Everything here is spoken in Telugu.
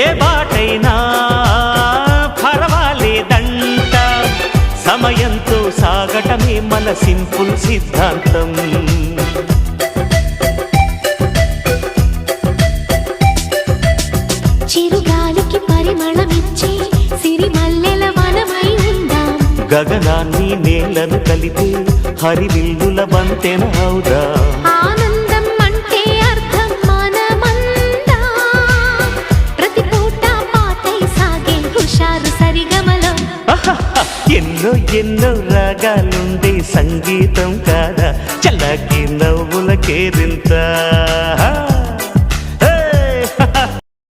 ఏ బాటైనా పర్వాలేదంట, సమయంతో సాగటమే మన సింపుల్ సిద్ధాంతం. చిరుగాలికి పరిమళమిచ్చే సిరిమల్లెల వనమై ఉందాం, గగనాన్ని నేలను కలిపే హరివిల్లుల వంతెన అవుదాం. ఆనందం అంటే అర్థం మనమందా, ప్రతి పూట పాతై సాగే హుషారు సరిగమలో. ఎన్నో ఎన్నో రాగాలుండే సంగీతం కాదా, చల్లకి నవ్వుల కేరింత.